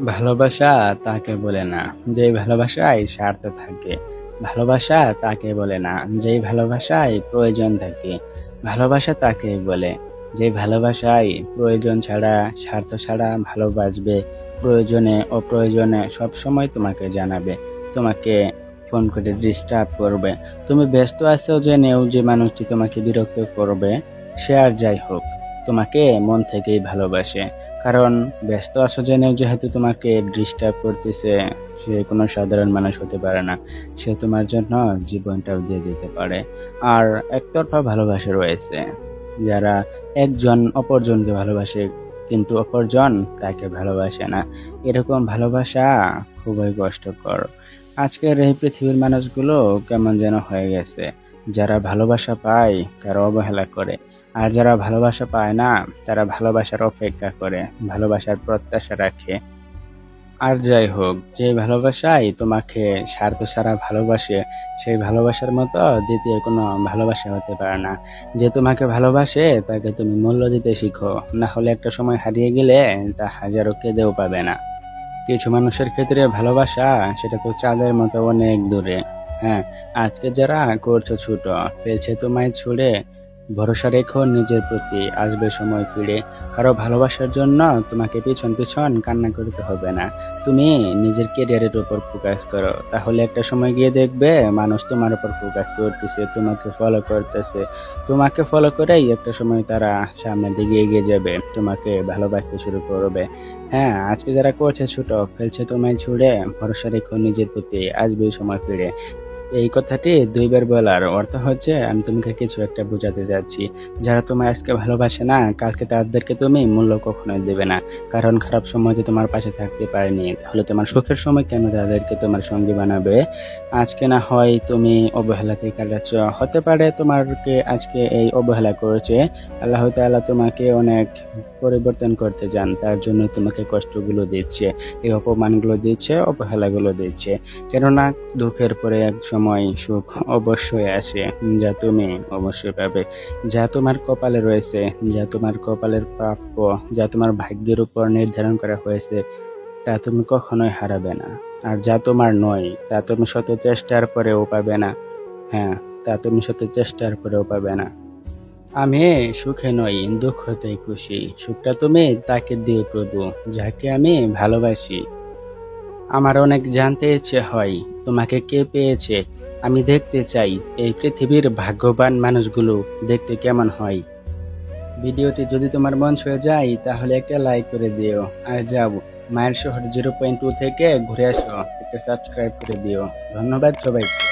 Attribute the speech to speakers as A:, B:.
A: ভালোবাসা তাকে বলে না যেই ভালোবাসায় স্বার্থ থাকে। ভালোবাসা তাকে বলে না যেই ভালোবাসায় প্রয়োজন থাকে। ভালোবাসা তাকে বলে যে ভালোবাসায় প্রয়োজন ছাড়া, স্বার্থ ছাড়া ভালোবাসবে। প্রয়োজনে অপ্রয়োজনে সবসময় তোমাকে জানাবে, তোমাকে ফোন করে ডিস্টার্ব করবে। তুমি ব্যস্ত আছো জেনেও যে মানুষটি তোমাকে বিরক্ত করবে, সে আর যাই হোক, তোমাকে মন থেকেই ভালোবাসে। কারণ ব্যস্ত আছো জেনেও যেহেতু তোমাকে ডিস্টার্ব করতেছে, সে কোনো সাধারণ মানুষ হতে পারে না। সে তোমার জন্য জীবনটাও দিয়ে দিতে পারে। আর একতরফা ভালোবাসা রয়েছে, যারা একজন অপরজনকে ভালোবাসে কিন্তু অপরজন তাকে ভালোবাসে না। এরকম ভালোবাসা খুবই কষ্টকর। আজকের এই পৃথিবীর মানুষগুলো কেমন যেন হয়ে গেছে। যারা ভালোবাসা পায় তারা অবহেলা করে, আর যারা ভালোবাসা পায় না তারা ভালোবাসার অপেক্ষা করে, ভালোবাসার প্রত্যাশা রাখে। আর যাই হোক, যে ভালোবাসায় তোমাকে স্বার্থ ছাড়া ভালোবাসে, সেই ভালোবাসার মতো দ্বিতীয় কোনো ভালোবাসা হতে পারে না। যে তোমাকে ভালোবাসে তাকে তুমি মূল্য দিতে শিখো, না হলে একটা সময় হারিয়ে গেলে তা হাজারো কেঁদেও পাবে না। কিছু মানুষের ক্ষেত্রে ভালোবাসা সেটা তো চাঁদের মতো অনেক দূরে। হ্যাঁ, আজকে যারা করছো ছোট, পেয়েছে তোমায় ছুড়ে, ভরসা রেখো নিজের প্রতি, আসবে সময় ফিরে। কারো ভালোবাসার জন্য তোমাকে পিছন পিছন কান্না করতে হবে না। তুমি নিজের ক্যারিয়ারের উপর ফোকাস করো, তাহলে একটা সময় গিয়ে দেখবে মানুষ তোমার উপর ফোকাস করতেছে, তোমাকে ফলো করতেছে। তোমাকে ফলো করেই একটা সময় তারা সামনের দিকে এগিয়ে যাবে, তোমাকে ভালোবাসতে শুরু করবে। হ্যাঁ, আজকে যারা করছে ছোট, ফেলছে তোমায় ছুড়ে, ভরসা রেখো নিজের প্রতি, আসবে সময় ফিরে। এই কথাটি দুইবার বলার অর্থ হচ্ছে আমি তোমাকে কিছু একটা বোঝাতে যাচ্ছি। যারা তোমায় আজকে ভালোবাসে না, কালকে তাদেরকে তুমি মূল্য কখনোই দেবে না। কারণ খারাপ সময়তে তোমার পাশে থাকতে পারেনি, তাহলে তোমার সুখের সময় কেন তাদেরকে তোমার সঙ্গী বানাবে? আজকে না হয় তুমি অবহেলাতে কাটাচ্ছ, হতে পারে তোমাকে আজকে এই অবহেলা করেছে, আল্লাহ তাআলা তোমাকে অনেক পরিবর্তন করতে চান, তার জন্য তোমাকে কষ্টগুলো দিচ্ছে, এই অপমানগুলো দিচ্ছে, অবহেলাগুলো দিচ্ছে। কেননা দুঃখের পরে এক সময় সুখ অবশ্যই আসে, যা তুমি অবশ্যই পাবে। যা তোমার কপালে রয়েছে, যা তোমার কপালের প্রাপ্য, যা তোমার ভাগ্যের উপর নির্ধারণ করা হয়েছে, তা তুমি কখনোই হারাবে না। আর যা তোমার নয় তা তুমি শত চেষ্টার পরেও পাবে না। হ্যাঁ, তা তুমি শত চেষ্টার পরেও পাবে না। আমি সুখে নই, দুঃখতেই খুশি। সুখটা তুমি তাকে দিও প্রভু, যাকে আমি ভালোবাসি। আমার অনেক জানতে ইচ্ছে হয় তোমাকে কে পেয়েছে। আমি দেখতে চাই এই পৃথিবীর ভাগ্যবান মানুষগুলো দেখতে কেমন হয়। ভিডিওটি যদি তোমার মন ছুঁয়ে যায় তাহলে একটা লাইক করে দিও। আর যাও, মায়ের শহর 0.2 থেকে ঘুরে আসো, একটা সাবস্ক্রাইব করে দিও। ধন্যবাদ সবাইকে।